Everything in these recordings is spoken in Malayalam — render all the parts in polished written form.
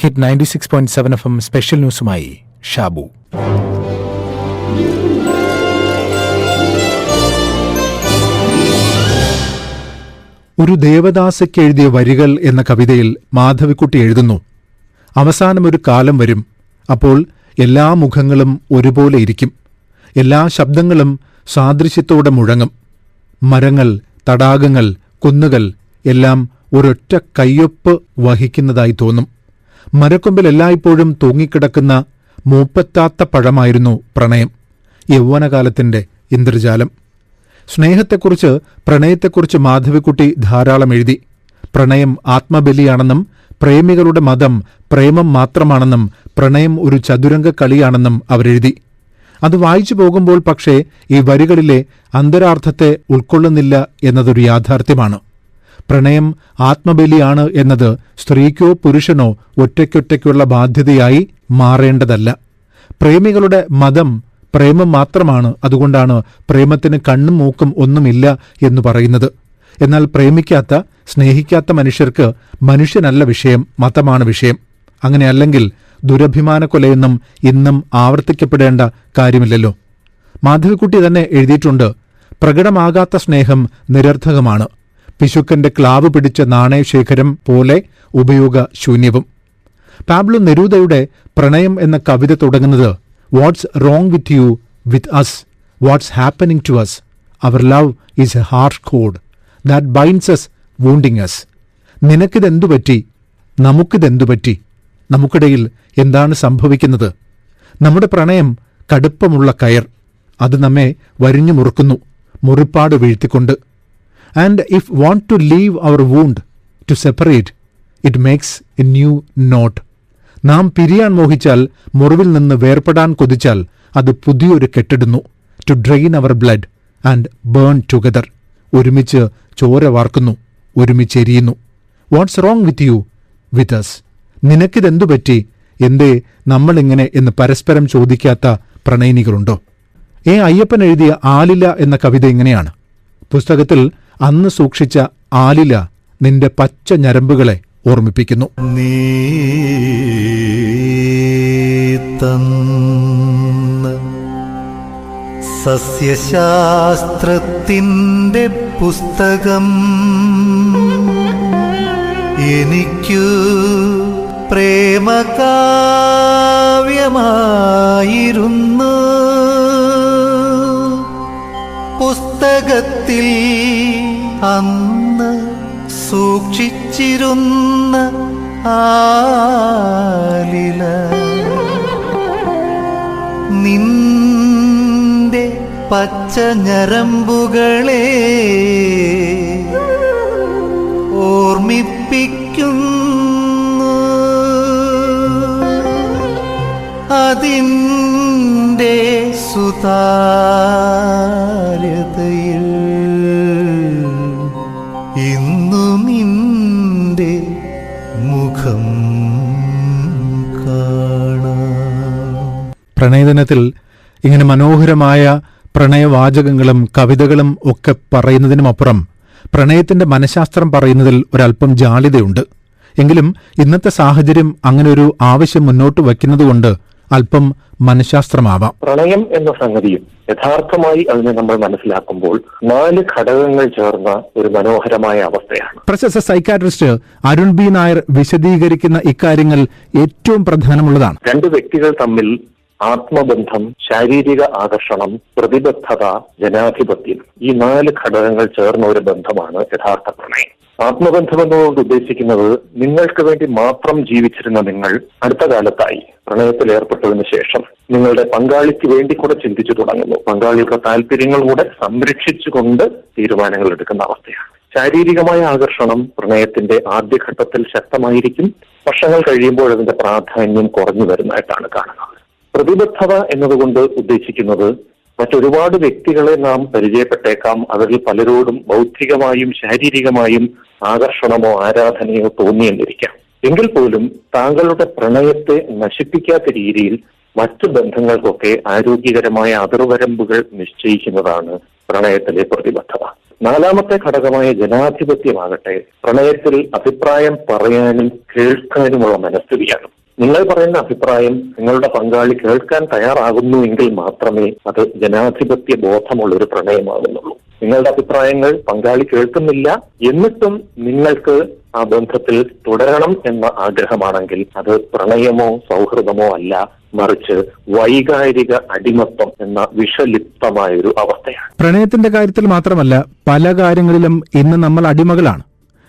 ഹിറ്റ് 96.7 FM സ്പെഷ്യൽ ന്യൂസുമായി ഷാബു. ഒരു ദേവദാസയ്ക്ക് എഴുതിയ വരികൾ എന്ന കവിതയിൽ മാധവിക്കുട്ടി എഴുതുന്നു, അവസാനമൊരു കാലം വരും, അപ്പോൾ എല്ലാ മുഖങ്ങളും ഒരുപോലെ ഇരിക്കും, എല്ലാ ശബ്ദങ്ങളും സാദൃശ്യത്തോടെ മുഴങ്ങും, മരങ്ങൾ, തടാകങ്ങൾ, കുന്നുകൾ എല്ലാം ഒരൊറ്റ കയ്യൊപ്പ് വഹിക്കുന്നതായി തോന്നും. മരക്കൊമ്പിൽ എല്ലായ്പ്പോഴും തൂങ്ങിക്കിടക്കുന്ന മൂപ്പത്താത്ത പഴമായിരുന്നു പ്രണയം, യൗവനകാലത്തിന്റെ ഇന്ദ്രജാലം. സ്നേഹത്തെക്കുറിച്ച്, പ്രണയത്തെക്കുറിച്ച് മാധവിക്കുട്ടി ധാരാളം എഴുതി. പ്രണയം ആത്മബലിയാണെന്നും പ്രേമികളുടെ മതം പ്രേമം മാത്രമാണെന്നും പ്രണയം ഒരു ചതുരംഗ കളിയാണെന്നും അവരെഴുതി. അത് വായിച്ചു പോകുമ്പോൾ പക്ഷേ ഈ വരികളിലെ അന്തരാർത്ഥത്തെ ഉൾക്കൊള്ളുന്നില്ല എന്നതൊരു യാഥാർത്ഥ്യമാണ്. പ്രണയം ആത്മബലിയാണ് എന്നത് സ്ത്രീക്കോ പുരുഷനോ ഒറ്റയ്ക്കൊറ്റയ്ക്കുള്ള ബാധ്യതയായി മാറേണ്ടതല്ല. പ്രേമികളുടെ മതം പ്രേമം മാത്രമാണ്, അതുകൊണ്ടാണ് പ്രേമത്തിന് കണ്ണും മൂക്കും ഒന്നുമില്ല എന്ന് പറയുന്നത്. എന്നാൽ പ്രേമിക്കാത്ത, സ്നേഹിക്കാത്ത മനുഷ്യർക്ക് മനുഷ്യനല്ല വിഷയം, മതമാണ് വിഷയം. അങ്ങനെയല്ലെങ്കിൽ ദുരഭിമാനക്കൊലയൊന്നും ഇന്നും ആവർത്തിക്കപ്പെടേണ്ട കാര്യമില്ലല്ലോ. മാധവിക്കുട്ടി തന്നെ എഴുതിയിട്ടുണ്ട്, പ്രകടമാകാത്ത സ്നേഹം നിരർത്ഥകമാണ്, പിശുക്കന്റെ ക്ലാവ് പിടിച്ച നാണയശേഖരം പോലെ ഉപയോഗശൂന്യവും. പാബ്ലോ നെരൂദയുടെ പ്രണയം എന്ന കവിത തുടങ്ങുന്നത്, what's wrong with you, with us, what's happening to us, our love is a harsh code that binds us wounding us. നിനക്കിതെന്തുപറ്റി, നമുക്കിതെന്തുപറ്റി, നമുക്കിടയിൽ എന്താണ് സംഭവിക്കുന്നത്? നമ്മുടെ പ്രണയം കടുപ്പമുള്ള കയർ, അത് നമ്മെ വരിഞ്ഞു മുറുക്കുന്നു, മുറിപ്പാട് വീഴ്ത്തിക്കൊണ്ട്. And if want to leave our wound, to separate, it makes a new knot. നാം പിരിയാൻ മോഹിച്ചാൽ, മുറിവിൽ നിന്ന് വേർപെടാൻ കൊതിച്ചാൽ, അത് പുതിയൊരു കെട്ടിടുന്നു. To drain our blood and burn together. ഒരുമിച്ച് ചോര വാർക്കുന്നു, ഒരുമിച്ചെരിയുന്നു. What's wrong with you, with us? നിനക്കിതെന്തുപറ്റി, എന്തേ നമ്മളിങ്ങനെ എന്ന് പരസ്പരം ചോദിക്കാത്ത പ്രണയിനികളുണ്ടോ? അയ്യപ്പൻ എഴുതിയ ആലില എന്ന കവിത ഇങ്ങനെയാണ്. പുസ്തകത്തിൽ അന്ന് സൂക്ഷിച്ച ആലില നിന്റെ പച്ച ഞരമ്പുകളെ ഓർമ്മിപ്പിക്കുന്നു. നീ തന്ന സസ്യശാസ്ത്രത്തിൻ്റെ പുസ്തകം എനിക്കു പ്രേമകാവ്യമായിരുന്നു. പുസ്തകത്തിൽ അന്ന് സൂക്ഷിച്ചിരുന്ന ആലില നിന്റെ പച്ച ഞരമ്പുകളെ ഓർമ്മിപ്പിക്കുന്നു. അതിൻ്റെ സുതാര്യതയിൽ ഇന്നു നിന്റെ മുഖം കാണാം. പ്രണയദിനത്തിൽ ഇങ്ങനെ മനോഹരമായ പ്രണയവാചകങ്ങളും കവിതകളും ഒക്കെ പറയുന്നതിനുമപ്പുറം പ്രണയത്തിന്റെ മനഃശാസ്ത്രം പറയുന്നതിൽ ഒരല്പം ജാള്യതയുണ്ട്. എങ്കിലും ഇന്നത്തെ സാഹചര്യം അങ്ങനെയൊരു ആവശ്യം മുന്നോട്ട് വയ്ക്കുന്നതുകൊണ്ട് അല്പം മനഃശാസ്ത്രമാവാം. പ്രണയം എന്ന സംഗതിയും യഥാർത്ഥമായി അതിനെ നമ്മൾ മനസ്സിലാക്കുമ്പോൾ 4 ഘടകങ്ങൾ ചേർന്ന ഒരു മനോഹരമായ അവസ്ഥയാണ്. പ്രശസ്ത സൈക്കാട്രിസ്റ്റ് അരുൺ ബി നായർ വിശദീകരിക്കുന്ന ഇക്കാര്യങ്ങൾ ഏറ്റവും പ്രധാനമുള്ളതാണ്. 2 വ്യക്തികൾ തമ്മിൽ ആത്മബന്ധം, ശാരീരിക ആകർഷണം, പ്രതിബദ്ധത, ജനാധിപത്യം, ഈ 4 ഘടകങ്ങൾ ചേർന്ന ഒരു ബന്ധമാണ് യഥാർത്ഥ പ്രണയം. ആത്മബന്ധം എന്നതുകൊണ്ട് ഉദ്ദേശിക്കുന്നത് നിങ്ങൾക്ക് വേണ്ടി മാത്രം ജീവിച്ചിരുന്ന നിങ്ങൾ അടുത്ത കാലത്തായി പ്രണയത്തിൽ ഏർപ്പെട്ടതിന് ശേഷം നിങ്ങളുടെ പങ്കാളിക്ക് വേണ്ടി കൂടെ ചിന്തിച്ചു തുടങ്ങുന്നു. പങ്കാളിയുടെ താല്പര്യങ്ങൾ കൂടെ സംരക്ഷിച്ചുകൊണ്ട് തീരുമാനങ്ങൾ എടുക്കുന്ന അവസ്ഥയാണ്. ശാരീരികമായ ആകർഷണം പ്രണയത്തിന്റെ ആദ്യഘട്ടത്തിൽ ശക്തമായിരിക്കും. വർഷങ്ങൾ കഴിയുമ്പോൾ അതിന്റെ പ്രാധാന്യം കുറഞ്ഞു വരുന്നതായിട്ടാണ് കാണുന്നത്. പ്രതിബദ്ധത എന്നതുകൊണ്ട് ഉദ്ദേശിക്കുന്നത് മറ്റൊരുപാട് വ്യക്തികളെ നാം പരിചയപ്പെട്ടേക്കാം. അവരിൽ പലരോടും ബൗദ്ധികമായും ശാരീരികമായും ആകർഷണമോ ആരാധനയോ തോന്നിയെന്നിരിക്കാം. എങ്കിൽ പോലും താങ്കളുടെ പ്രണയത്തെ നശിപ്പിക്കാത്ത രീതിയിൽ മറ്റു ബന്ധങ്ങൾക്കൊക്കെ ആരോഗ്യകരമായ അതിർവരമ്പുകൾ നിശ്ചയിക്കുന്നതാണ് പ്രണയത്തിലെ പ്രതിബദ്ധത. നാലാമത്തെ ഘടകമായ ജനാധിപത്യമാകട്ടെ പ്രണയത്തിൽ അഭിപ്രായം പറയാനും കേൾക്കാനുമുള്ള മനസ്ഥിതിയാണ്. നിങ്ങൾ പറയുന്ന അഭിപ്രായം നിങ്ങളുടെ പങ്കാളി കേൾക്കാൻ തയ്യാറാകുന്നുവെങ്കിൽ മാത്രമേ അത് ജനാധിപത്യ ബോധമുള്ള ഒരു പ്രണയമാകുന്നുള്ളൂ. നിങ്ങളുടെ അഭിപ്രായങ്ങൾ പങ്കാളി കേൾക്കുന്നില്ല, എന്നിട്ടും നിങ്ങൾക്ക് ആ ബന്ധത്തിൽ തുടരണം എന്ന ആഗ്രഹമാണെങ്കിൽ അത് പ്രണയമോ സൗഹൃദമോ അല്ല, മറിച്ച് വൈകാരിക അടിമത്വം എന്ന വിഷലിപ്തമായൊരു അവസ്ഥയാണ്. പ്രണയത്തിന്റെ കാര്യത്തിൽ മാത്രമല്ല, പല കാര്യങ്ങളിലും ഇന്ന് നമ്മൾ അടിമകളാണ്.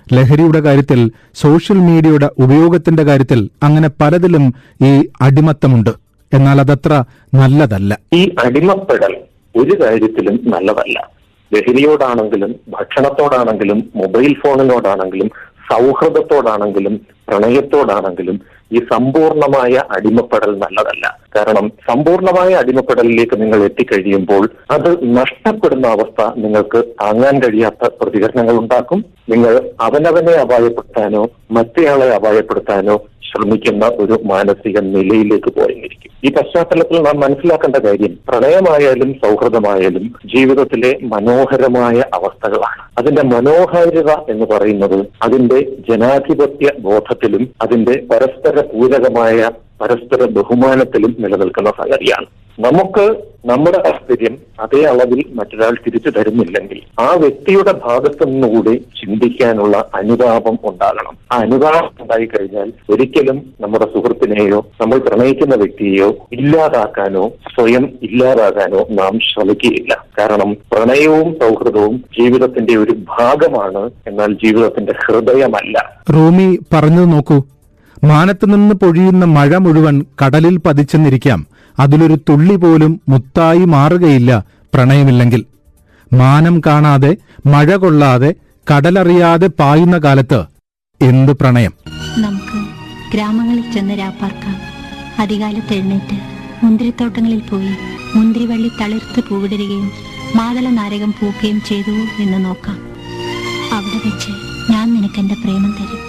ലഹരിയുടെ കാര്യത്തിൽ, സോഷ്യൽ മീഡിയയുടെ ഉപയോഗത്തിന്റെ കാര്യത്തിൽ, അങ്ങനെ പലതിലും ഈ അടിമത്തമുണ്ട്. എന്നാൽ അതത്ര നല്ലതല്ല. ഈ അടിമപ്പെടൽ ഒരു കാര്യത്തിലും നല്ലതല്ല. ലഹരിയോടാണെങ്കിലും, ഭക്ഷണത്തോടാണെങ്കിലും, മൊബൈൽ ഫോണിനോടാണെങ്കിലും, സൗഹൃദത്തോടാണെങ്കിലും, പ്രണയത്തോടാണെങ്കിലും ഈ സമ്പൂർണമായ അടിമപ്പെടൽ നല്ലതല്ല. കാരണം സമ്പൂർണമായ അടിമപ്പെടലിലേക്ക് നിങ്ങൾ എത്തിക്കഴിയുമ്പോൾ അത് നഷ്ടപ്പെടുന്ന അവസ്ഥ നിങ്ങൾക്ക് താങ്ങാൻ കഴിയാത്ത പ്രതികരണങ്ങൾ ഉണ്ടാക്കും. നിങ്ങൾ അവനവനെ അപായപ്പെടുത്താനോ മറ്റേയാളെ അപായപ്പെടുത്താനോ ശ്രമിക്കുന്ന ഒരു മാനസിക നിലയിലേക്ക് പോയിരിക്കും. ഈ പശ്ചാത്തലത്തിൽ നാം മനസ്സിലാക്കേണ്ട കാര്യം, പ്രണയമായാലും സൗഹൃദമായാലും ജീവിതത്തിലെ മനോഹരമായ അവസ്ഥകളാണ്. അതിന്റെ മനോഹാരിത എന്ന് പറയുന്നത് അതിന്റെ ജനാധിപത്യ ബോധത്തിലും അതിന്റെ പരസ്പര പൂരകമായ പരസ്പര ബഹുമാനത്തിലും നിലനിൽക്കുന്ന സംഗതിയാണ്. നമുക്ക് നമ്മുടെ താല്പര്യം അതേ അളവിൽ മറ്റൊരാൾ തിരിച്ചു തരുന്നില്ലെങ്കിൽ ആ വ്യക്തിയുടെ ഭാഗത്തു നിന്നുകൂടി ചിന്തിക്കാനുള്ള അനുതാപം ഉണ്ടാകണം. ആ അനുതാപം ഉണ്ടായി കഴിഞ്ഞാൽ ഒരിക്കലും നമ്മുടെ സുഹൃത്തിനെയോ നമ്മൾ പ്രണയിക്കുന്ന വ്യക്തിയെയോ ഇല്ലാതാക്കാനോ സ്വയം ഇല്ലാതാകാനോ നാം ശ്രമിക്കുകയില്ല. കാരണം പ്രണയവും സൗഹൃദവും ജീവിതത്തിന്റെ ഒരു ഭാഗമാണ്, എന്നാൽ ജീവിതത്തിന്റെ ഹൃദയമല്ല. റൂമി പറഞ്ഞത് നോക്കൂ, മാനത്തുനിന്ന് പൊഴിയുന്ന മഴ മുഴുവൻ കടലിൽ പതിച്ചെന്നിരിക്കാം, അതിലൊരു തുള്ളി പോലും മുത്തായി മാറുകയില്ല പ്രണയമില്ലെങ്കിൽ. മാനം കാണാതെ, മഴ കൊള്ളാതെ, കടലറിയാതെ പായുന്ന കാലത്ത് എന്ത് പ്രണയം? നമുക്ക് ഗ്രാമങ്ങളിൽ ചെന്ന് രാപ്പാർക്കാം. അതികാലത്ത് എഴുന്നേറ്റ് മുന്തിരിത്തോട്ടങ്ങളിൽ പോയി മുന്തിരിവള്ളി തളിർത്ത് പൂവിടരുകയും മാതള നാരകം പൂക്കുകയും ചെയ്തു എന്ന് നോക്കാം. അവിടെ വെച്ച് ഞാൻ നിനക്കെന്റെ പ്രേമം തരും.